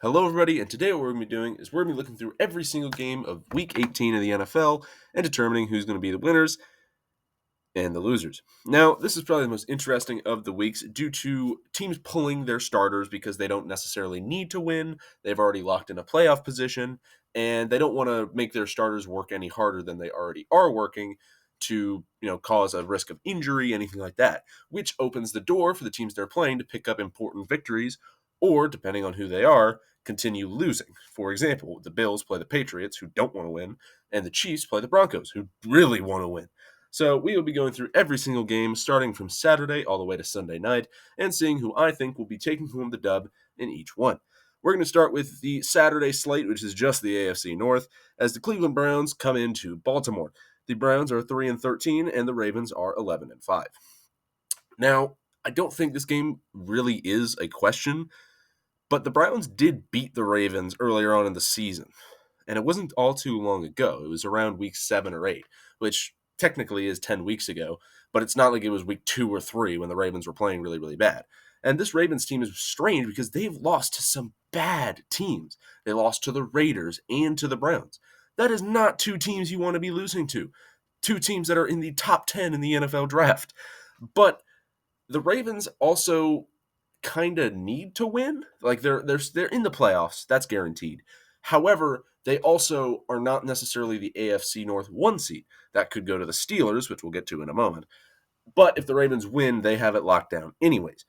Hello, everybody, and today what we're going to be doing is we're going to be looking through every single game of Week 18 of the NFL and determining who's going to be the winners and the losers. Now, this is probably the most interesting of the weeks due to teams pulling their starters because they don't necessarily need to win. They've already locked in a playoff position, and they don't want to make their starters work any harder than they already are working to, cause a risk of injury, anything like that, which opens the door for the teams they're playing to pick up important victories or, depending on who they are, continue losing. For example, the Bills play the Patriots, who don't want to win, and the Chiefs play the Broncos, who really want to win. So we will be going through every single game, starting from Saturday all the way to Sunday night, and seeing who I think will be taking home the dub in each one. We're going to start with the Saturday slate, which is just the AFC North, as the Cleveland Browns come into Baltimore. The Browns are 3-13, and the Ravens are 11-5. Now, I don't think this game really is a question, but the Browns did beat the Ravens earlier on in the season, and it wasn't all too long ago. It was around week 7 or 8, which technically is 10 weeks ago, but it's not like it was week 2 or 3 when the Ravens were playing really, really bad. And this Ravens team is strange because they've lost to some bad teams. They lost to the Raiders and to the Browns. That is not two teams you want to be losing to. Two teams that are in the top 10 in the NFL draft. But the Ravens also kind of need to win. Like they're in the playoffs, that's guaranteed. However, they also are not necessarily the AFC North 1 seed. That could go to the Steelers, which we'll get to in a moment. But if the Ravens win, they have it locked down anyways.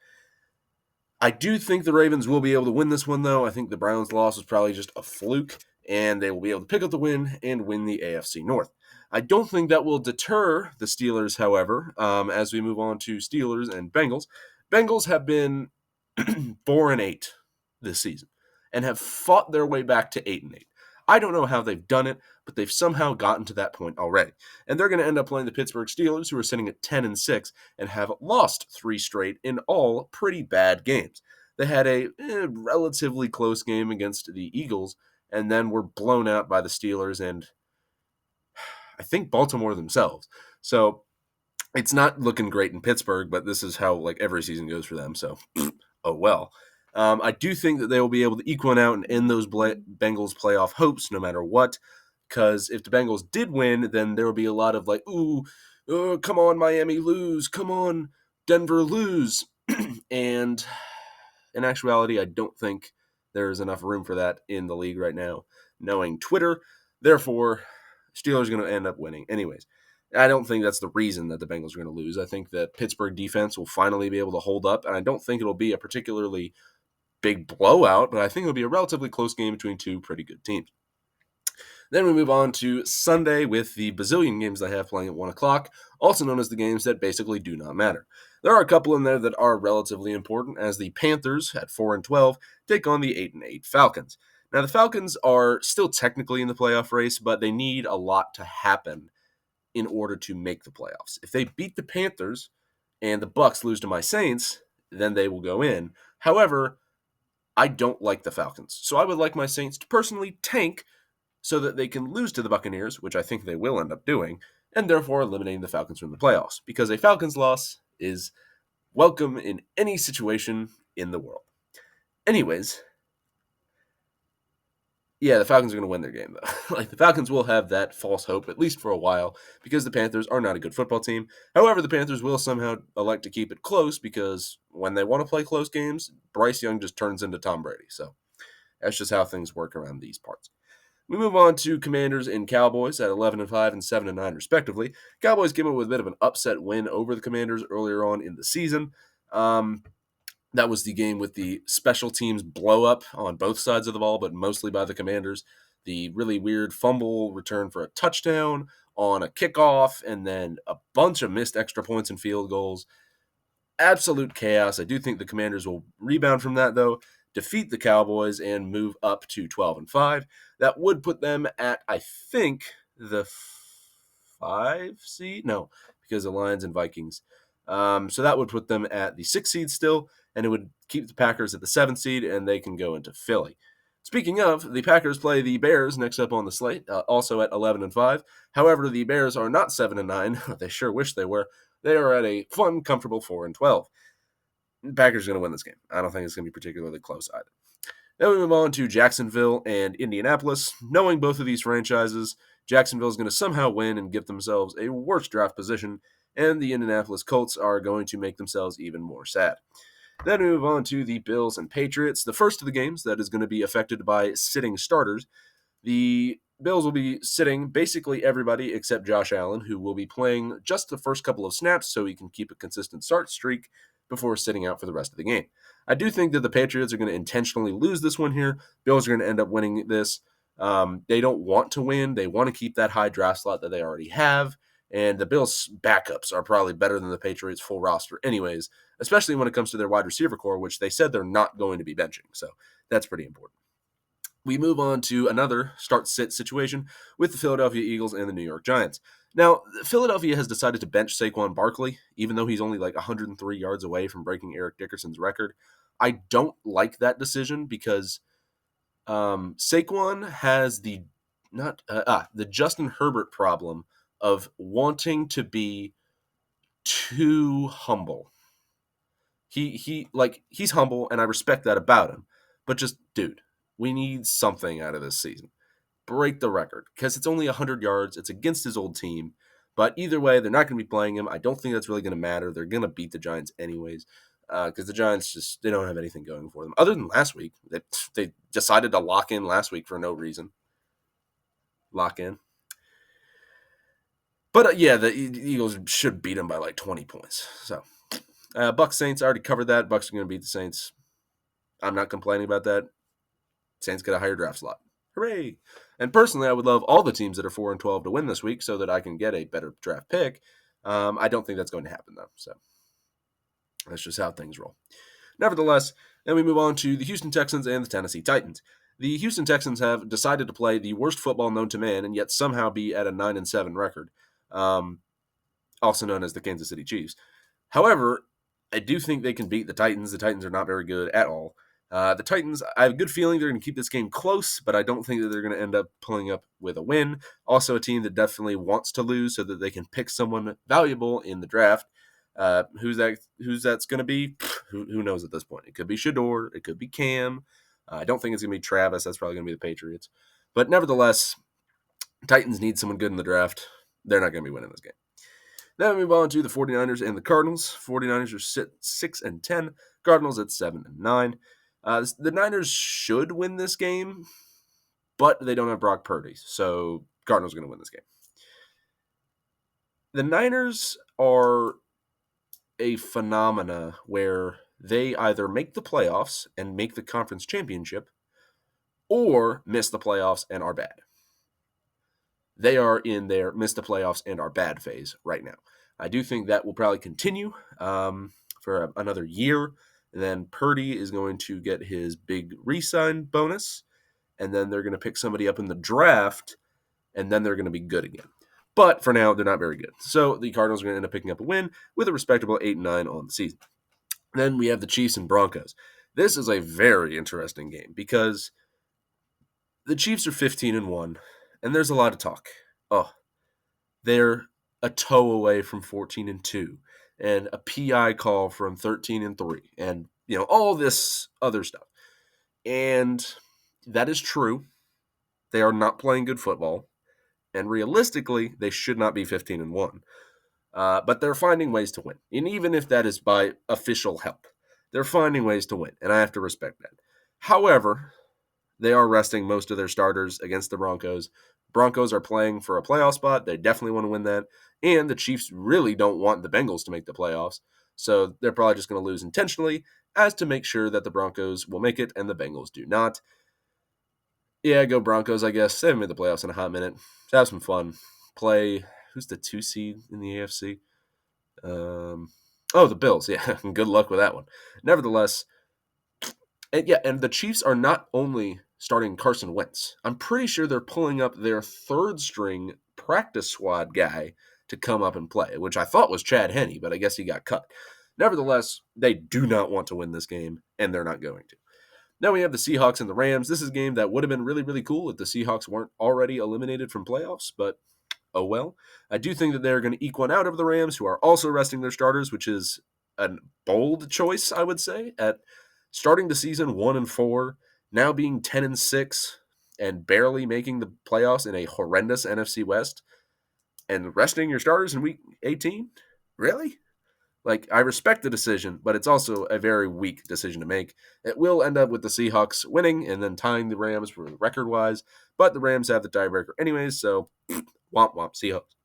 I do think the Ravens will be able to win this one, though. I think the Browns' loss was probably just a fluke, and they will be able to pick up the win and win the AFC North. I don't think that will deter the Steelers, however, as we move on to Steelers and Bengals. Bengals have been 4-8 this season and have fought their way back to 8-8. I don't know how they've done it, but they've somehow gotten to that point already. And they're going to end up playing the Pittsburgh Steelers, who are sitting at 10-6 and have lost 3 straight in all pretty bad games. They had a relatively close game against the Eagles and then were blown out by the Steelers and I think Baltimore themselves. So it's not looking great in Pittsburgh, but this is how every season goes for them. So, oh well. I do think that they will be able to eke one out and end those Bengals playoff hopes no matter what. Because if the Bengals did win, then there will be a lot of come on, Miami, lose. Come on, Denver, lose. And in actuality, I don't think there's enough room for that in the league right now, knowing Twitter. Therefore, Steelers are going to end up winning. Anyways, I don't think that's the reason that the Bengals are going to lose. I think that Pittsburgh defense will finally be able to hold up, and I don't think it'll be a particularly big blowout, but I think it'll be a relatively close game between two pretty good teams. Then we move on to Sunday with the bazillion games they have playing at 1 o'clock, also known as the games that basically do not matter. There are a couple in there that are relatively important, as the Panthers at 4-12 take on the 8-8 Falcons. Now, the Falcons are still technically in the playoff race, but they need a lot to happen in order to make the playoffs. If they beat the Panthers and the Bucs lose to my Saints, then they will go in. However, I don't like the Falcons, so I would like my Saints to personally tank so that they can lose to the Buccaneers, which I think they will end up doing, and therefore eliminating the Falcons from the playoffs, because a Falcons loss is welcome in any situation in the world. Anyways, yeah, the Falcons are going to win their game, though. The Falcons will have that false hope, at least for a while, because the Panthers are not a good football team. However, the Panthers will somehow elect to keep it close, because when they want to play close games, Bryce Young just turns into Tom Brady. So that's just how things work around these parts. We move on to Commanders and Cowboys at 11-5 and 7-9, respectively. Cowboys came up with a bit of an upset win over the Commanders earlier on in the season. That was the game with the special teams blow up on both sides of the ball, but mostly by the Commanders. The really weird fumble return for a touchdown on a kickoff, and then a bunch of missed extra points and field goals. Absolute chaos. I do think the Commanders will rebound from that, though, defeat the Cowboys, and move up to 12-5. That would put them at, I think, the 5 seed? No, because the Lions and Vikings. So that would put them at the 6 seed still, and it would keep the Packers at the 7 seed, and they can go into Philly. Speaking of, the Packers play the Bears next up on the slate, also at 11-5. However, the Bears are not 7-9. They sure wish they were. They are at a fun, comfortable 4-12. The Packers are going to win this game. I don't think it's going to be particularly close either. Then we move on to Jacksonville and Indianapolis. Knowing both of these franchises, Jacksonville is going to somehow win and get themselves a worse draft position, and the Indianapolis Colts are going to make themselves even more sad. Then we move on to the Bills and Patriots, the first of the games that is going to be affected by sitting starters. The Bills will be sitting basically everybody except Josh Allen, who will be playing just the first couple of snaps so he can keep a consistent start streak before sitting out for the rest of the game. I do think that the Patriots are going to intentionally lose this one here. Bills are going to end up winning this. They don't want to win. They want to keep that high draft slot that they already have. And the Bills' backups are probably better than the Patriots' full roster anyways, especially when it comes to their wide receiver core, which they said they're not going to be benching. So that's pretty important. We move on to another start-sit situation with the Philadelphia Eagles and the New York Giants. Now, Philadelphia has decided to bench Saquon Barkley, even though he's only like 103 yards away from breaking Eric Dickerson's record. I don't like that decision because Saquon has the Justin Herbert problem of wanting to be too humble. He's humble, and I respect that about him. But just, dude, we need something out of this season. Break the record, because it's only 100 yards. It's against his old team. But either way, they're not going to be playing him. I don't think that's really going to matter. They're going to beat the Giants anyways, because the Giants they don't have anything going for them. Other than last week, they decided to lock in last week for no reason. Lock in. But yeah, the Eagles should beat them by like 20 points. So, Bucs Saints, I already covered that. Bucs are going to beat the Saints. I'm not complaining about that. Saints get a higher draft slot. Hooray! And personally, I would love all the teams that are 4-12 to win this week so that I can get a better draft pick. I don't think that's going to happen, though. So that's just how things roll. Nevertheless, then we move on to the Houston Texans and the Tennessee Titans. The Houston Texans have decided to play the worst football known to man and yet somehow be at a 9-7 record, also known as the Kansas City Chiefs. However, I do think they can beat the Titans. The Titans are not very good at all. The Titans, I have a good feeling they're going to keep this game close, but I don't think that they're going to end up pulling up with a win. Also, a team that definitely wants to lose so that they can pick someone valuable in the draft. Who's that's going to be? Who knows at this point? It could be Shador. It could be Cam. I don't think it's going to be Travis. That's probably going to be the Patriots. But nevertheless, Titans need someone good in the draft. They're not going to be winning this game. Then we move on to the 49ers and the Cardinals. 49ers are 6-10. Cardinals at 7-9. The Niners should win this game, but they don't have Brock Purdy, so Cardinals are going to win this game. The Niners are a phenomena where they either make the playoffs and make the conference championship or miss the playoffs and are bad. They are in their miss the playoffs and are bad phase right now. I do think that will probably continue for another year. And then Purdy is going to get his big re-sign bonus. And then they're going to pick somebody up in the draft. And then they're going to be good again. But for now, they're not very good. So the Cardinals are going to end up picking up a win with a respectable 8-9 on the season. Then we have the Chiefs and Broncos. This is a very interesting game because the Chiefs are 15-1. And there's a lot of talk. Oh, they're a toe away from 14-2. And a PI call from 13-3, and all this other stuff. And that is true. They are not playing good football, and realistically, they should not be 15-1. But they're finding ways to win, and even if that is by official help, they're finding ways to win, and I have to respect that. However, they are resting most of their starters against the Broncos. Broncos are playing for a playoff spot. They definitely want to win that. And the Chiefs really don't want the Bengals to make the playoffs. So they're probably just going to lose intentionally as to make sure that the Broncos will make it and the Bengals do not. Yeah, go Broncos, I guess. They haven't made the playoffs in a hot minute. Have some fun. Play, who's the 2 seed in the AFC? The Bills. Yeah, good luck with that one. Nevertheless, and the Chiefs are not only starting Carson Wentz. I'm pretty sure they're pulling up their third-string practice squad guy to come up and play, which I thought was Chad Henne, but I guess he got cut. Nevertheless, they do not want to win this game, and they're not going to. Now we have the Seahawks and the Rams. This is a game that would have been really, really cool if the Seahawks weren't already eliminated from playoffs, but oh well. I do think that they're going to eke one out of the Rams, who are also resting their starters, which is a bold choice, I would say, at starting the season 1-4 now being 10-6 and barely making the playoffs in a horrendous NFC West and resting your starters in week 18? Really? Like, I respect the decision, but it's also a very weak decision to make. It will end up with the Seahawks winning and then tying the Rams for record-wise, but the Rams have the tiebreaker anyways, so womp womp, Seahawks.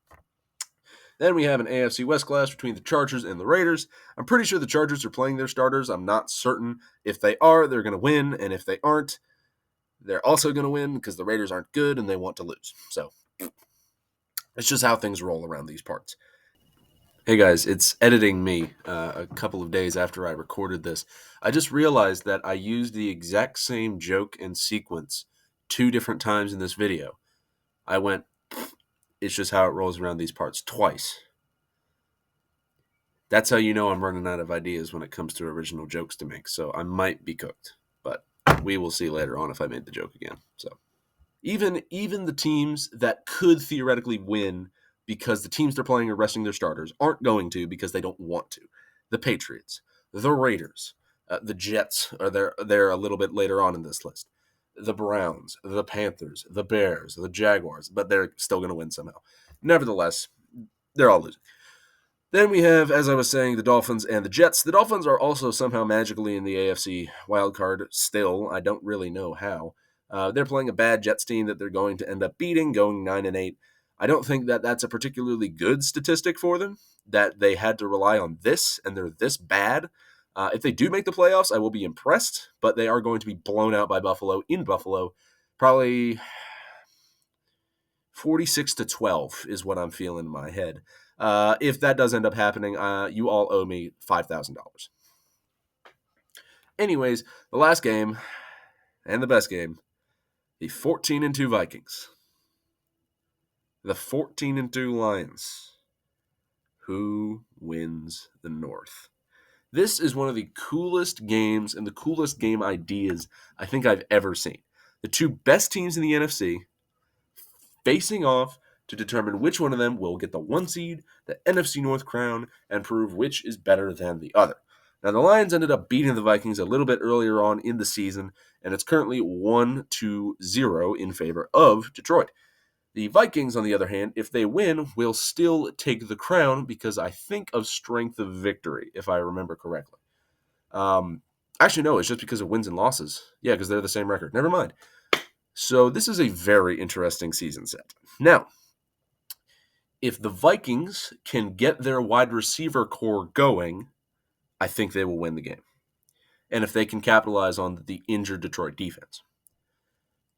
Then we have an AFC West clash between the Chargers and the Raiders. I'm pretty sure the Chargers are playing their starters. I'm not certain. If they are, they're going to win, and if they aren't, they're also going to win because the Raiders aren't good and they want to lose. So it's just how things roll around these parts. Hey guys, it's editing me a couple of days after I recorded this. I just realized that I used the exact same joke and sequence 2 different times in this video. I went, it's just how it rolls around these parts twice. That's how you know I'm running out of ideas when it comes to original jokes to make, so I might be cooked. But we will see later on if I made the joke again. So even the teams that could theoretically win because the teams they're playing are resting their starters aren't going to because they don't want to. The Patriots, the Raiders, the Jets are they're a little bit later on in this list. The Browns, the Panthers, the Bears, the Jaguars, but they're still going to win somehow. Nevertheless, they're all losing. Then we have, as I was saying, the Dolphins and the Jets. The Dolphins are also somehow magically in the AFC wildcard still. I don't really know how. They're playing a bad Jets team that they're going to end up beating, going 9-8. I don't think that that's a particularly good statistic for them, that they had to rely on this, and they're this bad. If they do make the playoffs, I will be impressed, but they are going to be blown out by Buffalo in Buffalo. Probably 46-12 is what I'm feeling in my head. If that does end up happening, you all owe me $5,000. Anyways, the last game and the best game, the 14-2 Vikings, the 14-2 Lions. Who wins the North? This is one of the coolest games and the coolest game ideas I think I've ever seen. The 2 best teams in the NFC facing off to determine which one of them will get the 1 seed, the NFC North crown, and prove which is better than the other. Now, the Lions ended up beating the Vikings a little bit earlier on in the season, and it's currently 1-0 in favor of Detroit. The Vikings, on the other hand, if they win, will still take the crown because I think of strength of victory, if I remember correctly. Actually, no, it's just because of wins and losses. Yeah, because they're the same record. Never mind. So this is a very interesting season set. Now, if the Vikings can get their wide receiver core going, I think they will win the game. And if they can capitalize on the injured Detroit defense.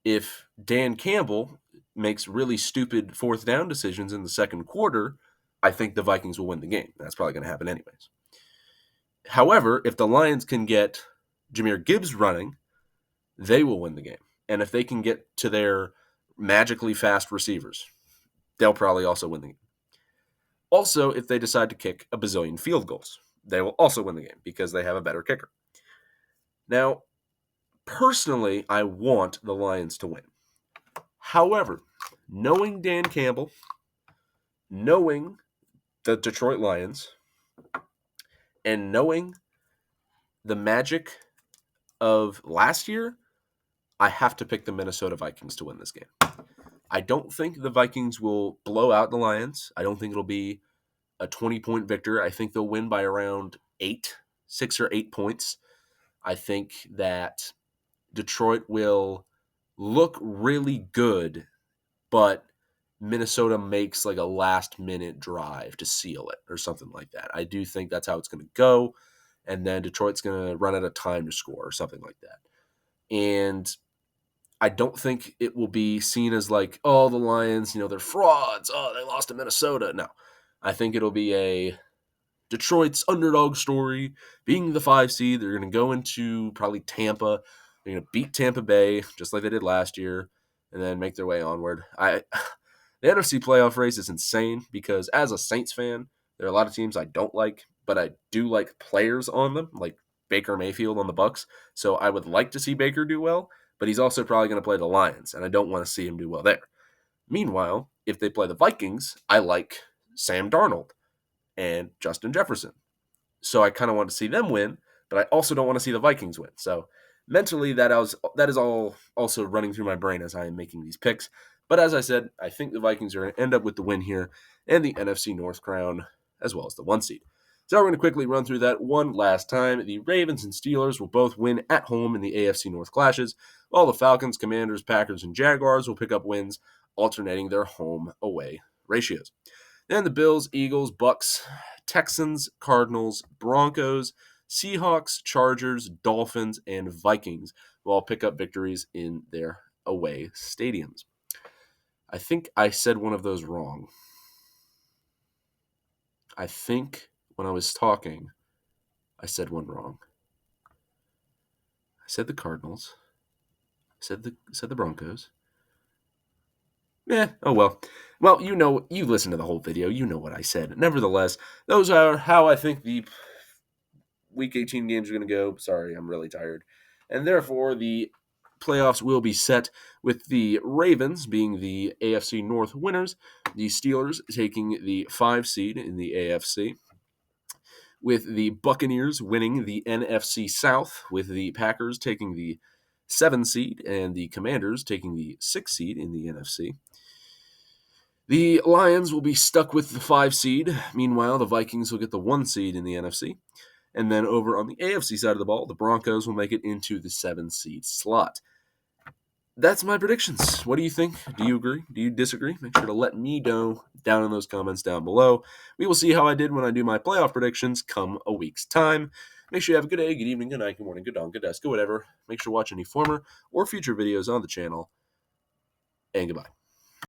If Dan Campbell makes really stupid 4th down decisions in the second quarter, I think the Vikings will win the game. That's probably going to happen anyways. However, if the Lions can get Jahmyr Gibbs running, they will win the game. And if they can get to their magically fast receivers, they'll probably also win the game. Also, if they decide to kick a bazillion field goals, they will also win the game because they have a better kicker. Now, personally, I want the Lions to win. However, knowing Dan Campbell, knowing the Detroit Lions, and knowing the magic of last year, I have to pick the Minnesota Vikings to win this game. I don't think the Vikings will blow out the Lions. I don't think it'll be a 20-point victory. I think they'll win by around 6 or 8 points. I think that Detroit will look really good, but Minnesota makes like a last-minute drive to seal it or something like that. I do think that's how it's going to go, and then Detroit's going to run out of time to score or something like that. And I don't think it will be seen as like, oh, the Lions, they're frauds. Oh, they lost to Minnesota. No, I think it'll be a Detroit's underdog story, being the 5 seed. They're going to go into probably Tampa. They're going to beat Tampa Bay just like they did last year and then make their way onward. The NFC playoff race is insane because as a Saints fan, there are a lot of teams I don't like, but I do like players on them, like Baker Mayfield on the Bucs. So I would like to see Baker do well, but he's also probably going to play the Lions, and I don't want to see him do well there. Meanwhile, if they play the Vikings, I like Sam Darnold and Justin Jefferson. So I kind of want to see them win, but I also don't want to see the Vikings win. So Mentally, that is all also running through my brain as I am making these picks. But as I said, I think the Vikings are going to end up with the win here and the NFC North crown, as well as the 1 seed. So we're going to quickly run through that one last time. The Ravens and Steelers will both win at home in the AFC North clashes, while the Falcons, Commanders, Packers, and Jaguars will pick up wins, alternating their home-away ratios. Then the Bills, Eagles, Bucks, Texans, Cardinals, Broncos, Seahawks, Chargers, Dolphins, and Vikings will all pick up victories in their away stadiums. I think I said one of those wrong. I think when I was talking, I said one wrong. I said the Cardinals. I said the Broncos. Oh well. Well, you listen to the whole video. You know what I said. Nevertheless, those are how I think the Week 18 games are going to go. Sorry, I'm really tired. And therefore, the playoffs will be set with the Ravens being the AFC North winners, the Steelers taking the 5 seed in the AFC, with the Buccaneers winning the NFC South, with the Packers taking the 7 seed and the Commanders taking the 6 seed in the NFC. The Lions will be stuck with the 5 seed. Meanwhile, the Vikings will get the 1 seed in the NFC. And then over on the AFC side of the ball, the Broncos will make it into the 7 seed slot. That's my predictions. What do you think? Do you agree? Do you disagree? Make sure to let me know down in those comments down below. We will see how I did when I do my playoff predictions come a week's time. Make sure you have a good day, good evening, good night, good morning, good dawn, good dusk, good whatever. Make sure to watch any former or future videos on the channel. And goodbye.